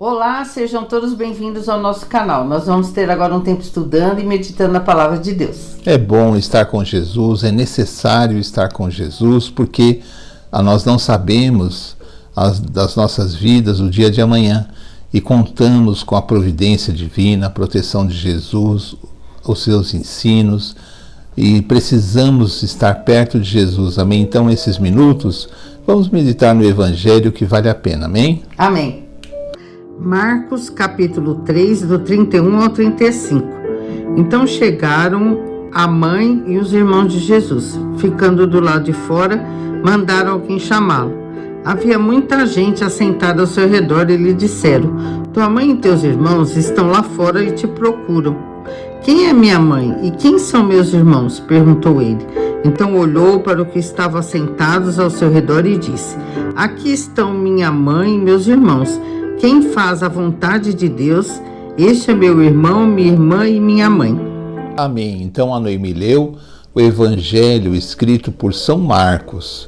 Olá, sejam todos bem-vindos ao nosso canal. Nós vamos ter agora um tempo estudando e meditando na palavra de Deus. É bom estar com Jesus, é necessário estar com Jesus, porque nós não sabemos das nossas vidas o dia de amanhã e contamos com a providência divina, a proteção de Jesus, os seus ensinos, e precisamos estar perto de Jesus, amém? Então, nesses minutos, vamos meditar no Evangelho que vale a pena, amém? Amém. Marcos capítulo 3, do 31 ao 35. Então chegaram a mãe e os irmãos de Jesus. Ficando do lado de fora, mandaram alguém chamá-lo. Havia muita gente assentada ao seu redor e lhe disseram: tua mãe e teus irmãos estão lá fora e te procuram. Quem é minha mãe e quem são meus irmãos? Perguntou ele. Então olhou para os que estavam assentados ao seu redor e disse: aqui estão minha mãe e meus irmãos. Quem faz a vontade de Deus, este é meu irmão, minha irmã e minha mãe. Amém. Então a Noemi leu o Evangelho escrito por São Marcos,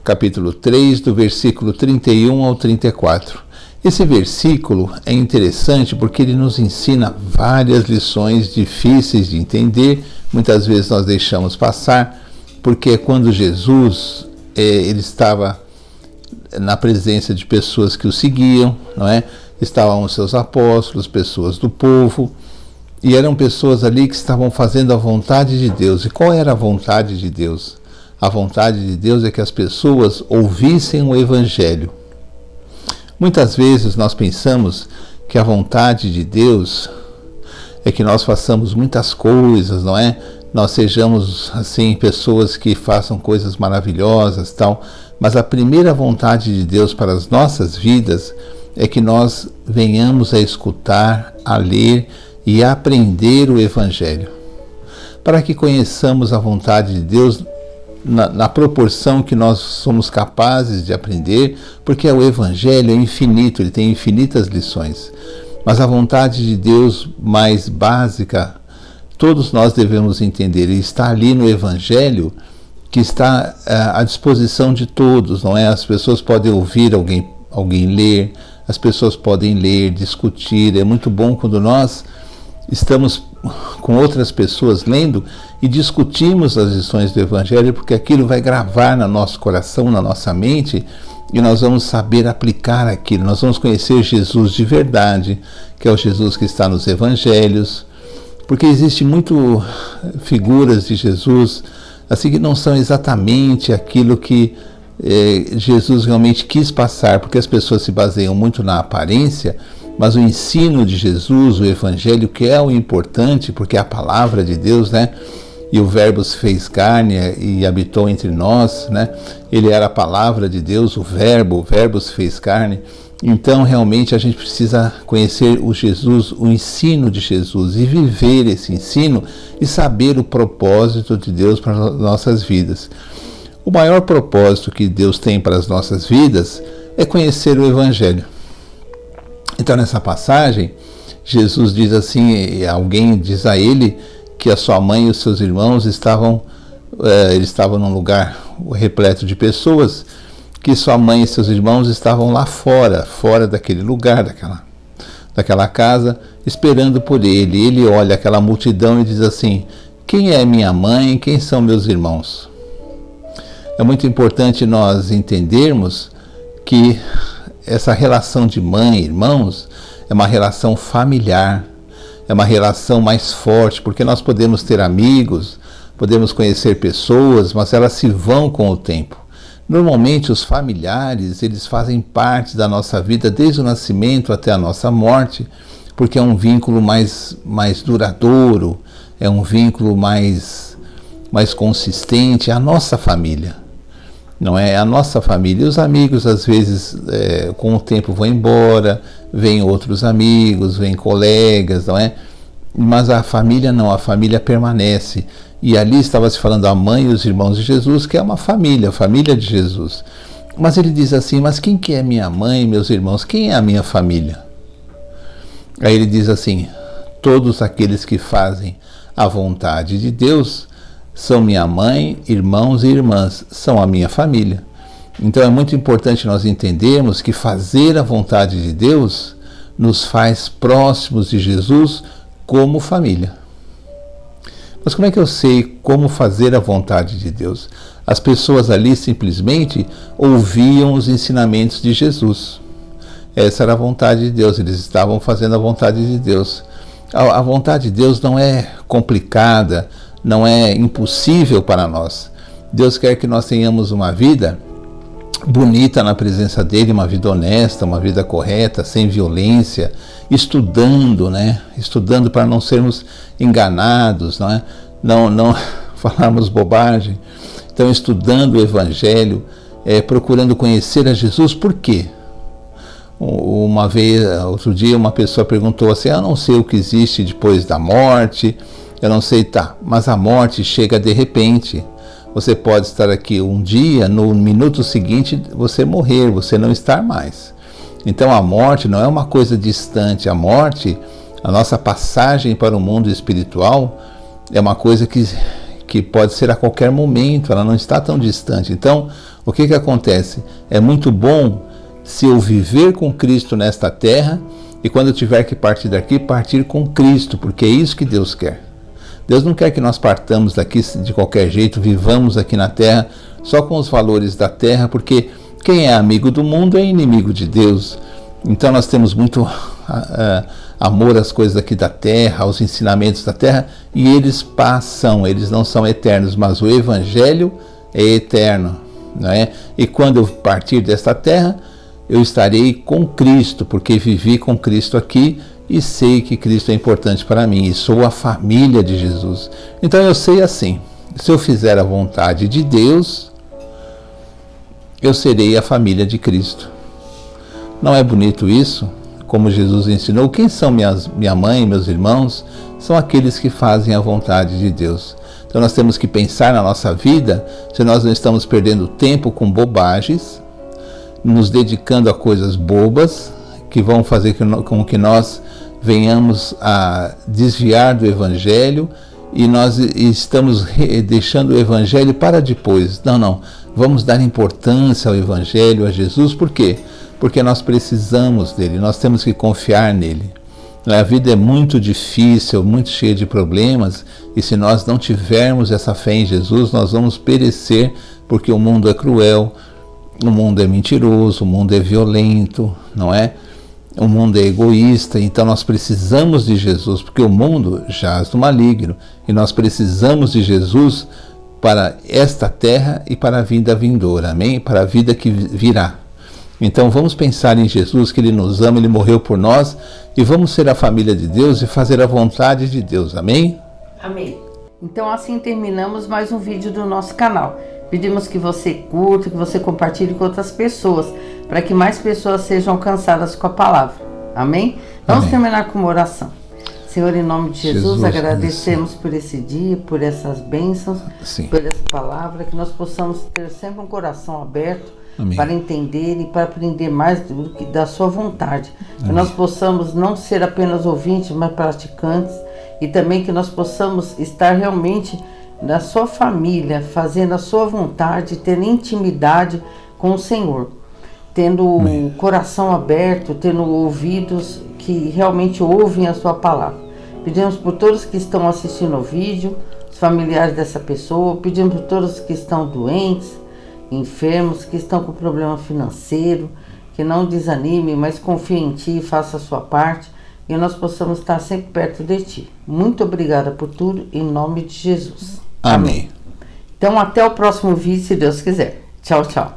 capítulo 3, do versículo 31 ao 34. Esse versículo é interessante porque ele nos ensina várias lições difíceis de entender. Muitas vezes nós deixamos passar, porque quando Jesus ele estava na presença de pessoas que o seguiam, não é? Estavam os seus apóstolos, pessoas do povo, e eram pessoas ali que estavam fazendo a vontade de Deus. E qual era a vontade de Deus? A vontade de Deus é que as pessoas ouvissem o Evangelho. Muitas vezes nós pensamos que a vontade de Deus é que nós façamos muitas coisas, não é? Nós sejamos, assim, pessoas que façam coisas maravilhosas, tal. Mas a primeira vontade de Deus para as nossas vidas é que nós venhamos a escutar, a ler e a aprender o Evangelho. Para que conheçamos a vontade de Deus na proporção que nós somos capazes de aprender, porque o Evangelho é infinito, ele tem infinitas lições. Mas a vontade de Deus mais básica, todos nós devemos entender, e está ali no Evangelho, que está à disposição de todos, não é? As pessoas podem ouvir alguém ler, as pessoas podem ler, discutir. É muito bom quando nós estamos com outras pessoas lendo e discutimos as lições do Evangelho, porque aquilo vai gravar no nosso coração, na nossa mente, e nós vamos saber aplicar aquilo. Nós vamos conhecer Jesus de verdade, que é o Jesus que está nos Evangelhos, porque existem muito figuras de Jesus assim que não são exatamente aquilo que Jesus realmente quis passar, porque as pessoas se baseiam muito na aparência, mas o ensino de Jesus, o Evangelho, que é o importante, porque é a palavra de Deus, né? E o Verbo se fez carne e habitou entre nós, né? Ele era a palavra de Deus, o Verbo se fez carne. Então, realmente, a gente precisa conhecer o Jesus, o ensino de Jesus, e viver esse ensino e saber o propósito de Deus para as nossas vidas. O maior propósito que Deus tem para as nossas vidas é conhecer o Evangelho. Então, nessa passagem, Jesus diz assim, alguém diz a ele que a sua mãe e os seus irmãos estavam num lugar repleto de pessoas, que sua mãe e seus irmãos estavam lá fora daquele lugar, daquela casa, esperando por ele. Ele olha aquela multidão e diz assim: quem é minha mãe, quem são meus irmãos? É muito importante nós entendermos que essa relação de mãe e irmãos é uma relação familiar, é uma relação mais forte, porque nós podemos ter amigos, podemos conhecer pessoas, mas elas se vão com o tempo. Normalmente os familiares, eles fazem parte da nossa vida desde o nascimento até a nossa morte, porque é um vínculo mais duradouro, é um vínculo mais consistente, é a nossa família, não é? A nossa família. E os amigos, às vezes, com o tempo vão embora, vêm outros amigos, vêm colegas, não é? Mas a família não, a família permanece. E ali estava se falando a mãe e os irmãos de Jesus, que é uma família, a família de Jesus. Mas ele diz assim: mas quem que é minha mãe e meus irmãos? Quem é a minha família? Aí ele diz assim: todos aqueles que fazem a vontade de Deus são minha mãe, irmãos e irmãs, são a minha família. Então é muito importante nós entendermos que fazer a vontade de Deus nos faz próximos de Jesus como família. Mas como é que eu sei como fazer a vontade de Deus? As pessoas ali simplesmente ouviam os ensinamentos de Jesus. Essa era a vontade de Deus, eles estavam fazendo a vontade de Deus. A vontade de Deus não é complicada, não é impossível para nós. Deus quer que nós tenhamos uma vida bonita na presença dele, uma vida honesta, uma vida correta, sem violência, estudando, né? Estudando para não sermos enganados, não falarmos bobagem. Então, estudando o Evangelho, procurando conhecer a Jesus. Por quê? Outro dia, uma pessoa perguntou assim: eu não sei o que existe depois da morte, eu não sei, tá, mas a morte chega de repente. Você pode estar aqui um dia, no minuto seguinte você morrer, você não estar mais. Então a morte não é uma coisa distante. A morte, a nossa passagem para o mundo espiritual, é uma coisa que pode ser a qualquer momento, ela não está tão distante. Então, o que acontece? É muito bom se eu viver com Cristo nesta terra, e quando eu tiver que partir daqui, partir com Cristo, porque é isso que Deus quer. Deus não quer que nós partamos daqui de qualquer jeito, vivamos aqui na terra só com os valores da terra, porque quem é amigo do mundo é inimigo de Deus. Então nós temos muito amor às coisas aqui da terra, aos ensinamentos da terra, e eles passam, eles não são eternos, mas o Evangelho é eterno, não é? E quando eu partir desta terra, eu estarei com Cristo, porque vivi com Cristo aqui, e sei que Cristo é importante para mim, e sou a família de Jesus. Então eu sei assim, se eu fizer a vontade de Deus, eu serei a família de Cristo. Não é bonito isso? Como Jesus ensinou, quem são minha mãe e meus irmãos? São aqueles que fazem a vontade de Deus. Então nós temos que pensar na nossa vida, se nós não estamos perdendo tempo com bobagens, nos dedicando a coisas bobas, que vão fazer com que nós venhamos a desviar do Evangelho, e nós estamos deixando o Evangelho para depois. Não, vamos dar importância ao Evangelho, a Jesus. Por quê? Porque nós precisamos dele, nós temos que confiar nele. A vida é muito difícil, muito cheia de problemas, e se nós não tivermos essa fé em Jesus, nós vamos perecer, porque o mundo é cruel, o mundo é mentiroso, o mundo é violento, não é? O mundo é egoísta, então nós precisamos de Jesus, porque o mundo jaz no maligno, e nós precisamos de Jesus para esta terra e para a vida vindoura, amém? Para a vida que virá. Então vamos pensar em Jesus, que Ele nos ama, Ele morreu por nós, e vamos ser a família de Deus e fazer a vontade de Deus, amém? Amém. Então assim terminamos mais um vídeo do nosso canal. Pedimos que você curta, que você compartilhe com outras pessoas, para que mais pessoas sejam alcançadas com a palavra. Amém? Vamos terminar com uma oração. Senhor, em nome de Jesus, agradecemos por esse dia, por essas bênçãos, por essa palavra, que nós possamos ter sempre um coração aberto, amém, para entender e para aprender mais da sua vontade. Amém. Que nós possamos não ser apenas ouvintes, mas praticantes, e também que nós possamos estar realmente na sua família, fazendo a sua vontade, tendo intimidade com o Senhor, tendo o coração aberto, tendo ouvidos que realmente ouvem a sua palavra. Pedimos por todos que estão assistindo o vídeo, os familiares dessa pessoa, pedimos por todos que estão doentes, enfermos, que estão com problema financeiro, que não desanime, mas confie em Ti e faça a sua parte, e nós possamos estar sempre perto de Ti. Muito obrigada por tudo, em nome de Jesus. Amém. Então até o próximo vídeo, se Deus quiser. Tchau, tchau.